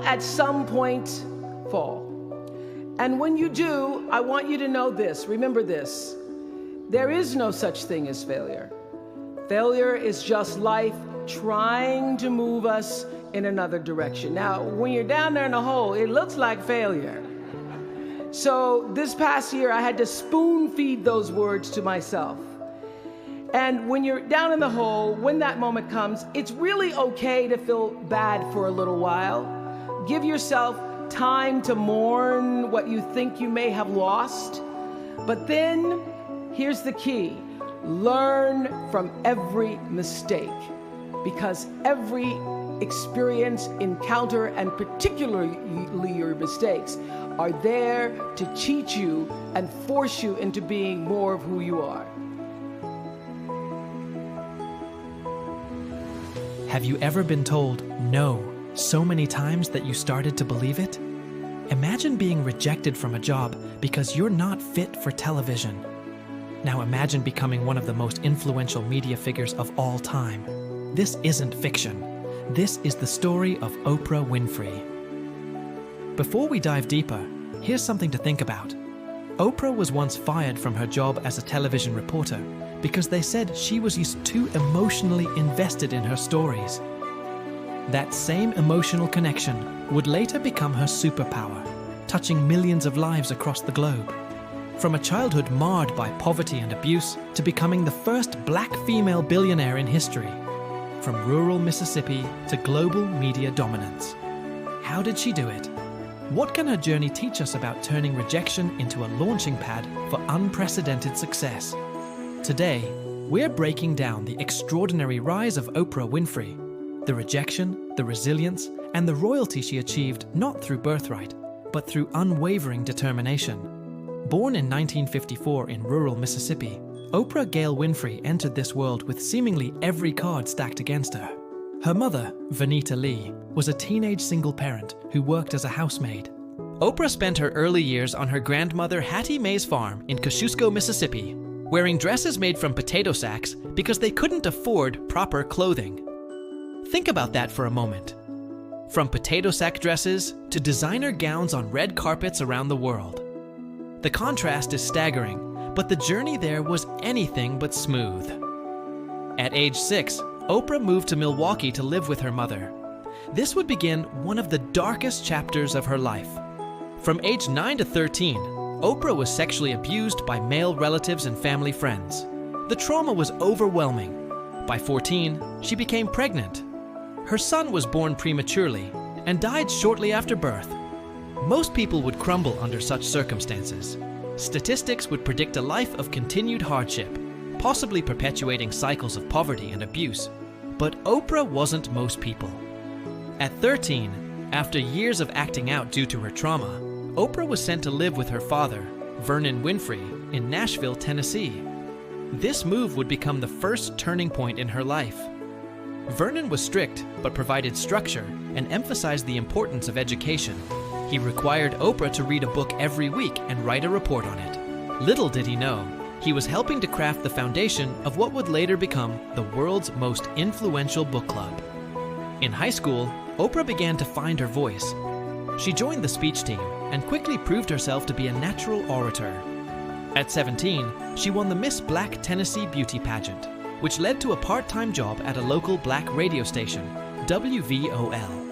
at some point fall. And when you do, I want you to know this, remember this, there is no such thing as failure. Failure is just life trying to move us in another direction. Now, when you're down there in the hole, it looks like failure. So this past year, I had to spoon feed those words to myself. And when you're down in the hole, when that moment comes, it's really okay to feel bad for a little while. Give yourself time to mourn what you think you may have lost. But then, here's the key. Learn from every mistake, because every experience, encounter, and particularly your mistakes are there to teach you and force you into being more of who you are. Have you ever been told no so many times that you started to believe it? Imagine being rejected from a job because you're not fit for television. Now imagine becoming one of the most influential media figures of all time. This isn't fiction. This is the story of Oprah Winfrey. Before we dive deeper, here's something to think about. Oprah was once fired from her job as a television reporter because they said she was too emotionally invested in her stories. That same emotional connection would later become her superpower, touching millions of lives across the globe. From a childhood marred by poverty and abuse to becoming the first black female billionaire in history. From rural Mississippi to global media dominance. How did she do it? What can her journey teach us about turning rejection into a launching pad for unprecedented success? Today, we're breaking down the extraordinary rise of Oprah Winfrey, the rejection, the resilience, and the royalty she achieved not through birthright, but through unwavering determination. Born in 1954 in rural Mississippi, Oprah Gail Winfrey entered this world with seemingly every card stacked against her. Her mother, Vanita Lee, was a teenage single parent who worked as a housemaid. Oprah spent her early years on her grandmother Hattie Mae's farm in Kosciuszko, Mississippi, wearing dresses made from potato sacks because they couldn't afford proper clothing. Think about that for a moment. From potato sack dresses to designer gowns on red carpets around the world. The contrast is staggering, but the journey there was anything but smooth. At age 6, Oprah moved to Milwaukee to live with her mother. This would begin one of the darkest chapters of her life. From age 9 to 13, Oprah was sexually abused by male relatives and family friends. The trauma was overwhelming. By 14, she became pregnant. Her son was born prematurely and died shortly after birth. Most people would crumble under such circumstances. Statistics would predict a life of continued hardship, possibly perpetuating cycles of poverty and abuse. But Oprah wasn't most people. At 13, after years of acting out due to her trauma, Oprah was sent to live with her father, Vernon Winfrey, in Nashville, Tennessee. This move would become the first turning point in her life. Vernon was strict, but provided structure and emphasized the importance of education. He required Oprah to read a book every week and write a report on it. Little did he know, he was helping to craft the foundation of what would later become the world's most influential book club. In high school, Oprah began to find her voice. She joined the speech team and quickly proved herself to be a natural orator. At 17, she won the Miss Black Tennessee Beauty Pageant, which led to a part-time job at a local black radio station, WVOL.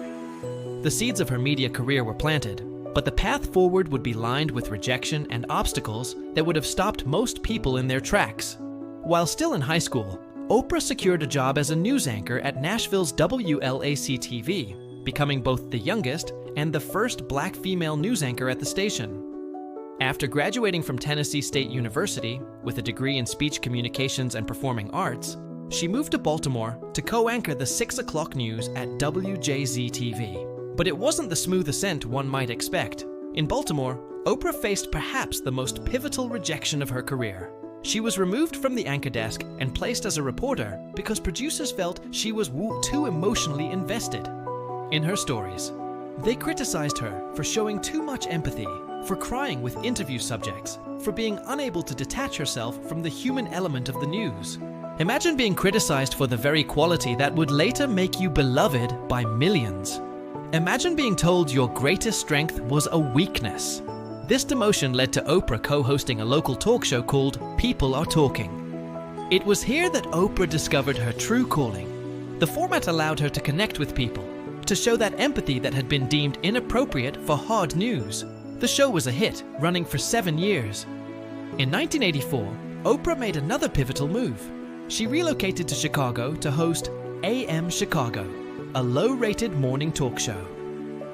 The seeds of her media career were planted, but the path forward would be lined with rejection and obstacles that would have stopped most people in their tracks. While still in high school, Oprah secured a job as a news anchor at Nashville's WLAC-TV, becoming both the youngest and the first black female news anchor at the station. After graduating from Tennessee State University with a degree in speech communications and performing arts, she moved to Baltimore to co-anchor the 6 o'clock news at WJZ-TV. But it wasn't the smooth ascent one might expect. In Baltimore, Oprah faced perhaps the most pivotal rejection of her career. She was removed from the anchor desk and placed as a reporter because producers felt she was too emotionally invested in her stories. They criticized her for showing too much empathy, for crying with interview subjects, for being unable to detach herself from the human element of the news. Imagine being criticized for the very quality that would later make you beloved by millions. Imagine being told your greatest strength was a weakness. This demotion led to Oprah co-hosting a local talk show called People Are Talking. It was here that Oprah discovered her true calling. The format allowed her to connect with people, to show that empathy that had been deemed inappropriate for hard news. The show was a hit, running for 7 years. In 1984, Oprah made another pivotal move. She relocated to Chicago to host AM Chicago, a low-rated morning talk show.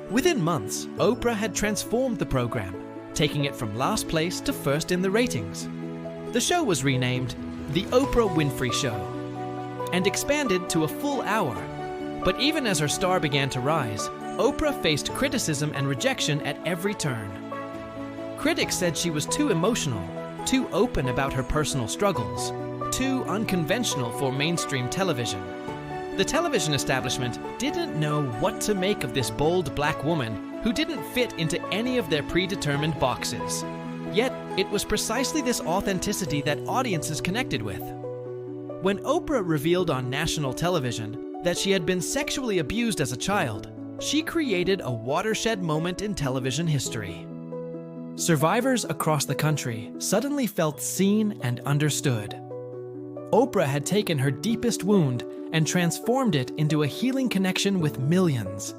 Within months, Oprah had transformed the program, taking it from last place to first in the ratings. The show was renamed The Oprah Winfrey Show and expanded to a full hour. But even as her star began to rise, Oprah faced criticism and rejection at every turn. Critics said she was too emotional, too open about her personal struggles, too unconventional for mainstream television. The television establishment didn't know what to make of this bold black woman who didn't fit into any of their predetermined boxes. Yet, it was precisely this authenticity that audiences connected with. When Oprah revealed on national television that she had been sexually abused as a child, she created a watershed moment in television history. Survivors across the country suddenly felt seen and understood. Oprah had taken her deepest wound and transformed it into a healing connection with millions.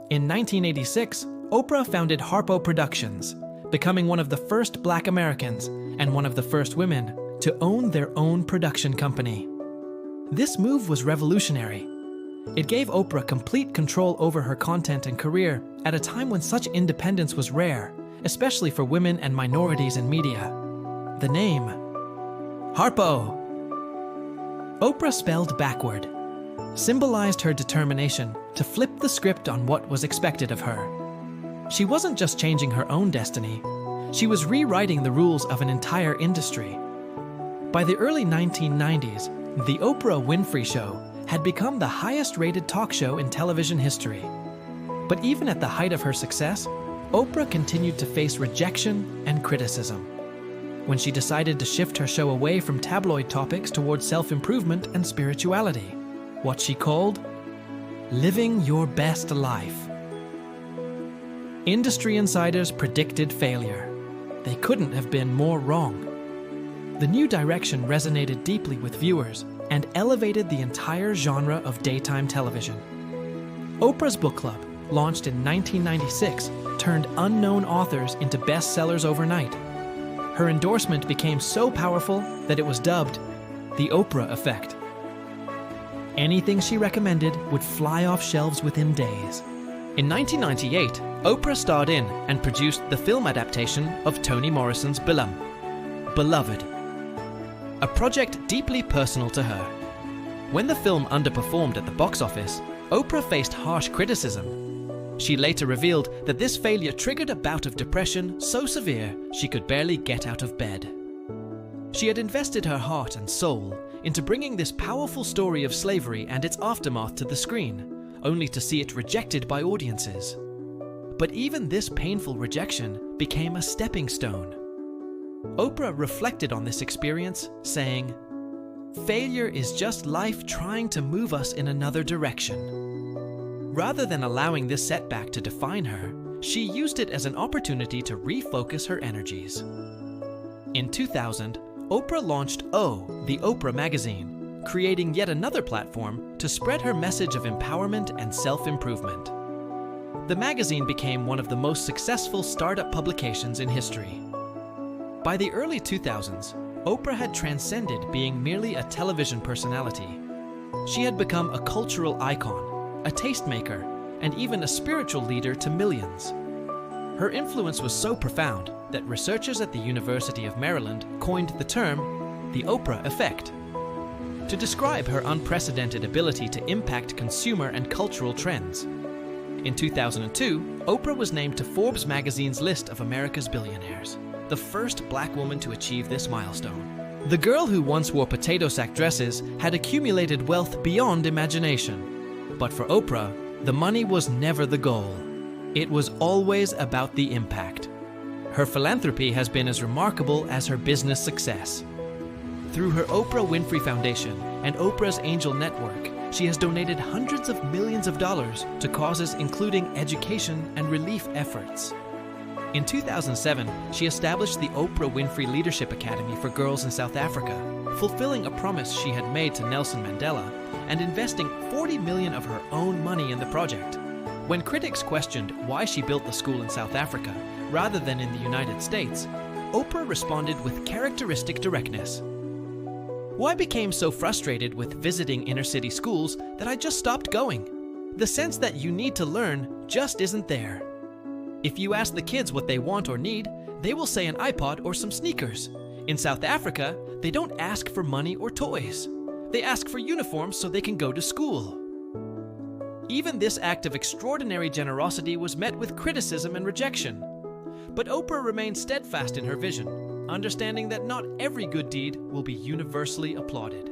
In 1986, Oprah founded Harpo Productions, becoming one of the first Black Americans and one of the first women to own their own production company. This move was revolutionary. It gave Oprah complete control over her content and career at a time when such independence was rare, especially for women and minorities in media. The name, Harpo. Oprah spelled backward, symbolized her determination to flip the script on what was expected of her. She wasn't just changing her own destiny, she was rewriting the rules of an entire industry. By the early 1990s, The Oprah Winfrey Show had become the highest-rated talk show in television history. But even at the height of her success, Oprah continued to face rejection and criticism. When she decided to shift her show away from tabloid topics towards self-improvement and spirituality, what she called living your best life. Industry insiders predicted failure. They couldn't have been more wrong. The new direction resonated deeply with viewers and elevated the entire genre of daytime television. Oprah's book club, launched in 1996, turned unknown authors into bestsellers overnight. Her endorsement became so powerful that it was dubbed the Oprah Effect. Anything she recommended would fly off shelves within days. In 1998, Oprah starred in and produced the film adaptation of Toni Morrison's Beloved, a project deeply personal to her. When the film underperformed at the box office, Oprah faced harsh criticism. She later revealed that this failure triggered a bout of depression so severe she could barely get out of bed. She had invested her heart and soul into bringing this powerful story of slavery and its aftermath to the screen, only to see it rejected by audiences. But even this painful rejection became a stepping stone. Oprah reflected on this experience, saying, "Failure is just life trying to move us in another direction." Rather than allowing this setback to define her, she used it as an opportunity to refocus her energies. In 2000, Oprah launched the Oprah magazine, creating yet another platform to spread her message of empowerment and self-improvement. The magazine became one of the most successful startup publications in history. By the early 2000s, Oprah had transcended being merely a television personality. She had become a cultural icon, a tastemaker, and even a spiritual leader to millions. Her influence was so profound that researchers at the University of Maryland coined the term the Oprah Effect to describe her unprecedented ability to impact consumer and cultural trends. In 2002, Oprah was named to Forbes magazine's list of America's billionaires, the first Black woman to achieve this milestone. The girl who once wore potato sack dresses had accumulated wealth beyond imagination. But for Oprah, the money was never the goal. It was always about the impact. Her philanthropy has been as remarkable as her business success. Through her Oprah Winfrey Foundation and Oprah's Angel Network, she has donated hundreds of millions of dollars to causes including education and relief efforts. In 2007, she established the Oprah Winfrey Leadership Academy for Girls in South Africa, fulfilling a promise she had made to Nelson Mandela and investing $40 million of her own money in the project. When critics questioned why she built the school in South Africa rather than in the United States, Oprah responded with characteristic directness. "Well, I became so frustrated with visiting inner-city schools that I just stopped going. The sense that you need to learn just isn't there. If you ask the kids what they want or need, they will say an iPod or some sneakers. In South Africa, they don't ask for money or toys. They ask for uniforms so they can go to school." Even this act of extraordinary generosity was met with criticism and rejection. But Oprah remained steadfast in her vision, understanding that not every good deed will be universally applauded.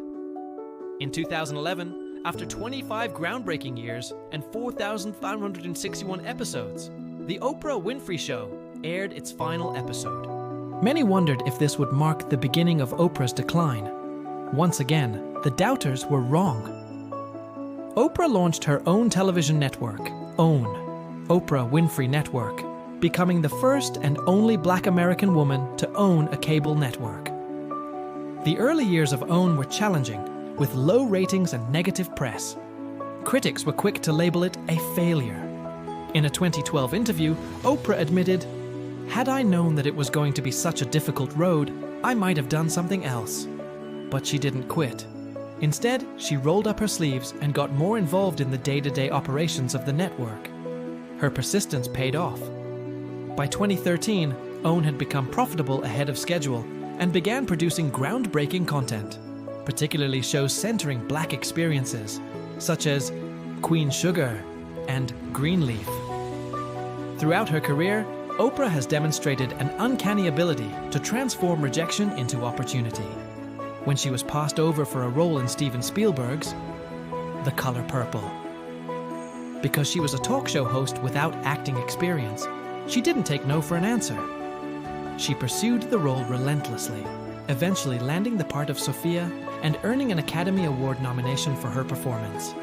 In 2011, after 25 groundbreaking years and 4,561 episodes, The Oprah Winfrey Show aired its final episode. Many wondered if this would mark the beginning of Oprah's decline. Once again, the doubters were wrong. Oprah launched her own television network, OWN, Oprah Winfrey Network, becoming the first and only Black American woman to own a cable network. The early years of OWN were challenging, with low ratings and negative press. Critics were quick to label it a failure. In a 2012 interview, Oprah admitted, "Had I known that it was going to be such a difficult road, I might have done something else." But she didn't quit. Instead, she rolled up her sleeves and got more involved in the day-to-day operations of the network. Her persistence paid off. By 2013, OWN had become profitable ahead of schedule and began producing groundbreaking content, particularly shows centering Black experiences, such as Queen Sugar and Greenleaf. Throughout her career, Oprah has demonstrated an uncanny ability to transform rejection into opportunity. When she was passed over for a role in Steven Spielberg's The Color Purple. Because she was a talk show host without acting experience, she didn't take no for an answer. She pursued the role relentlessly, eventually landing the part of Sophia and earning an Academy Award nomination for her performance.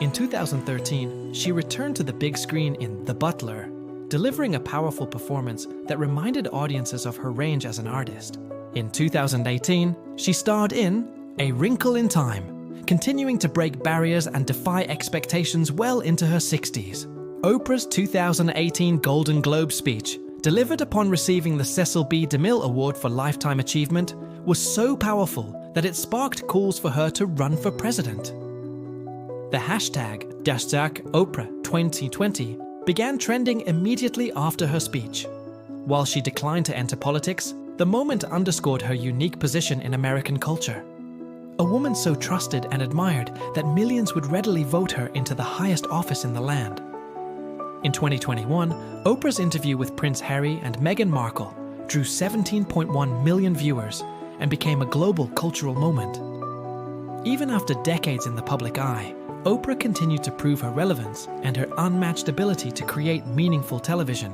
In 2013, she returned to the big screen in The Butler, delivering a powerful performance that reminded audiences of her range as an artist. In 2018, she starred in A Wrinkle in Time, continuing to break barriers and defy expectations well into her 60s. Oprah's 2018 Golden Globe speech, delivered upon receiving the Cecil B. DeMille Award for Lifetime Achievement, was so powerful that it sparked calls for her to run for president. The hashtag #Oprah2020 began trending immediately after her speech. While she declined to enter politics, the moment underscored her unique position in American culture. A woman so trusted and admired that millions would readily vote her into the highest office in the land. In 2021, Oprah's interview with Prince Harry and Meghan Markle drew 17.1 million viewers and became a global cultural moment. Even after decades in the public eye, Oprah continued to prove her relevance and her unmatched ability to create meaningful television.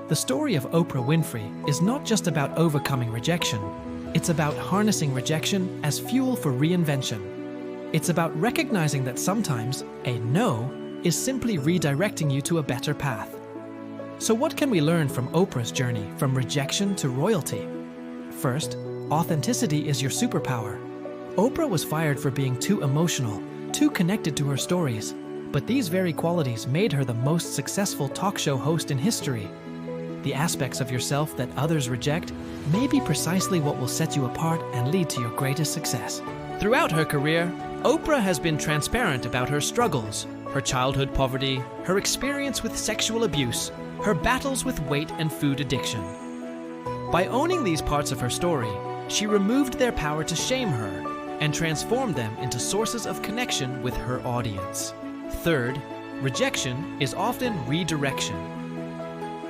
The story of Oprah Winfrey is not just about overcoming rejection. It's about harnessing rejection as fuel for reinvention. It's about recognizing that sometimes a no is simply redirecting you to a better path. So what can we learn from Oprah's journey from rejection to royalty? First, authenticity is your superpower. Oprah was fired for being too emotional, too connected to her stories, but these very qualities made her the most successful talk show host in history. The aspects of yourself that others reject may be precisely what will set you apart and lead to your greatest success. Throughout her career, Oprah has been transparent about her struggles, her childhood poverty, her experience with sexual abuse, her battles with weight and food addiction. By owning these parts of her story, she removed their power to shame her and transformed them into sources of connection with her audience. Third, rejection is often redirection.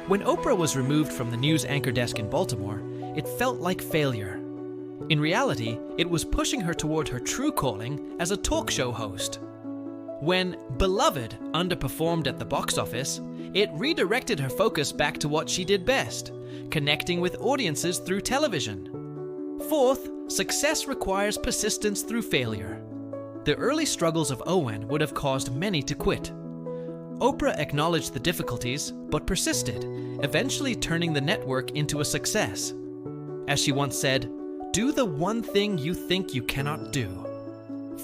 When Oprah was removed from the news anchor desk in Baltimore, it felt like failure. In reality, it was pushing her toward her true calling as a talk show host. When Beloved underperformed at the box office, it redirected her focus back to what she did best, connecting with audiences through television. Fourth, success requires persistence through failure. The early struggles of Owen would have caused many to quit. Oprah acknowledged the difficulties, but persisted, eventually turning the network into a success. As she once said, "Do the one thing you think you cannot do.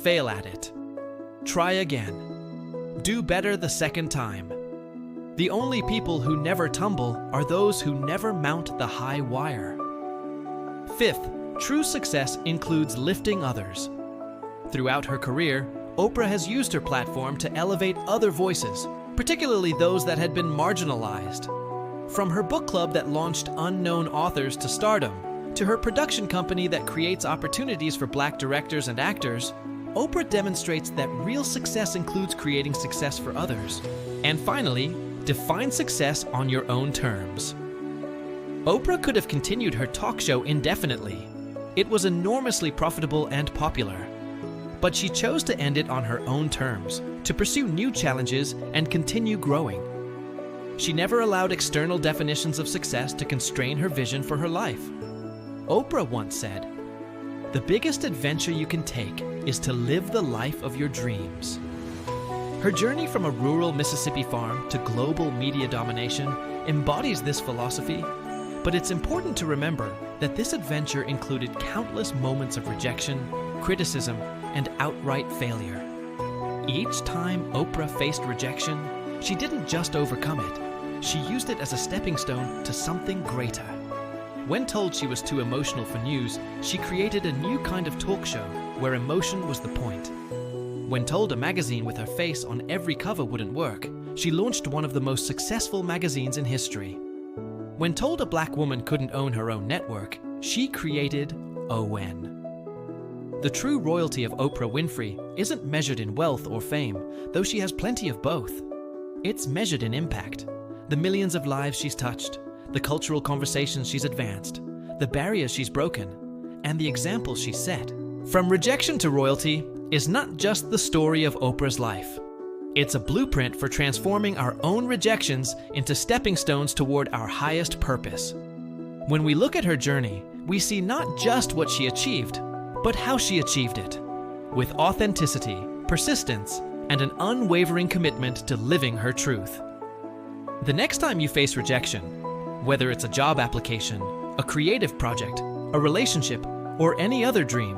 Fail at it. Try again. Do better the second time. The only people who never tumble are those who never mount the high wire." Fifth, true success includes lifting others. Throughout her career, Oprah has used her platform to elevate other voices, particularly those that had been marginalized. From her book club that launched unknown authors to stardom, to her production company that creates opportunities for Black directors and actors, Oprah demonstrates that real success includes creating success for others. And finally, define success on your own terms. Oprah could have continued her talk show indefinitely. It was enormously profitable and popular. But she chose to end it on her own terms, to pursue new challenges and continue growing. She never allowed external definitions of success to constrain her vision for her life. Oprah once said, "The biggest adventure you can take is to live the life of your dreams." Her journey from a rural Mississippi farm to global media domination embodies this philosophy, but it's important to remember that this adventure included countless moments of rejection, criticism, and outright failure. Each time Oprah faced rejection, she didn't just overcome it, she used it as a stepping stone to something greater. When told she was too emotional for news, she created a new kind of talk show where emotion was the point. When told a magazine with her face on every cover wouldn't work, she launched one of the most successful magazines in history. When told a Black woman couldn't own her own network, she created ON. The true royalty of Oprah Winfrey isn't measured in wealth or fame, though she has plenty of both. It's measured in impact. The millions of lives she's touched, the cultural conversations she's advanced, the barriers she's broken, and the examples she's set. From rejection to royalty is not just the story of Oprah's life. It's a blueprint for transforming our own rejections into stepping stones toward our highest purpose. When we look at her journey, we see not just what she achieved, but how she achieved it, with authenticity, persistence, and an unwavering commitment to living her truth. The next time you face rejection, whether it's a job application, a creative project, a relationship, or any other dream,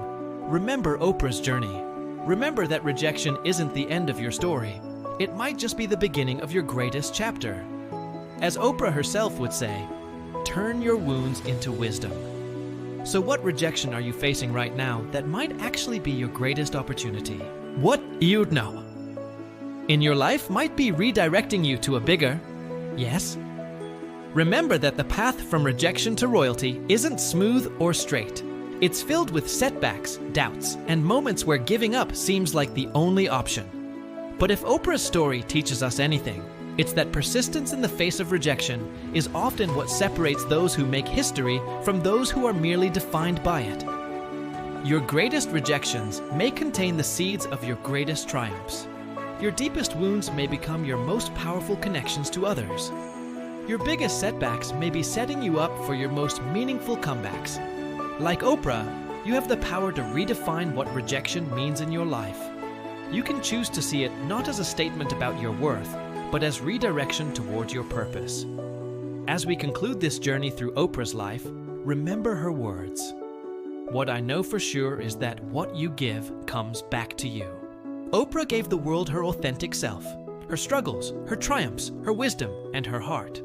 remember Oprah's journey. Remember that rejection isn't the end of your story. It might just be the beginning of your greatest chapter. As Oprah herself would say, turn your wounds into wisdom. So what rejection are you facing right now that might actually be your greatest opportunity? What you'd know in your life might be redirecting you to a bigger yes. Remember that the path from rejection to royalty isn't smooth or straight. It's filled with setbacks, doubts, and moments where giving up seems like the only option. But if Oprah's story teaches us anything, it's that persistence in the face of rejection is often what separates those who make history from those who are merely defined by it. Your greatest rejections may contain the seeds of your greatest triumphs. Your deepest wounds may become your most powerful connections to others. Your biggest setbacks may be setting you up for your most meaningful comebacks. Like Oprah, you have the power to redefine what rejection means in your life. You can choose to see it not as a statement about your worth, but as redirection towards your purpose. As we conclude this journey through Oprah's life, remember her words. What I know for sure is that what you give comes back to you. Oprah gave the world her authentic self, her struggles, her triumphs, her wisdom, and her heart.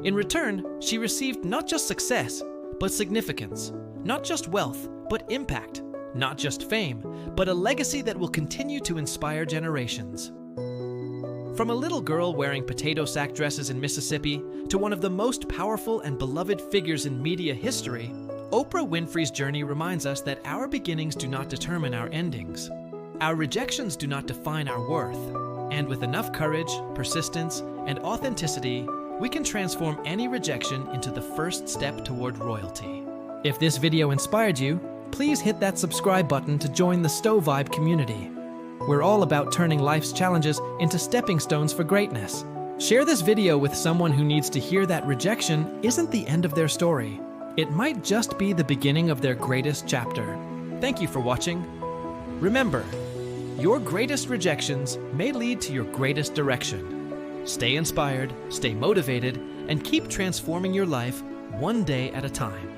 In return, she received not just success, but significance, not just wealth, but impact, not just fame, but a legacy that will continue to inspire generations. From a little girl wearing potato sack dresses in Mississippi to one of the most powerful and beloved figures in media history, Oprah Winfrey's journey reminds us that our beginnings do not determine our endings. Our rejections do not define our worth. And with enough courage, persistence, and authenticity, we can transform any rejection into the first step toward royalty. If this video inspired you, please hit that subscribe button to join the StoVibe community. We're all about turning life's challenges into stepping stones for greatness. Share this video with someone who needs to hear that rejection isn't the end of their story. It might just be the beginning of their greatest chapter. Thank you for watching. Remember, Your greatest rejections may lead to your greatest direction. Stay inspired, stay motivated, and keep transforming your life one day at a time.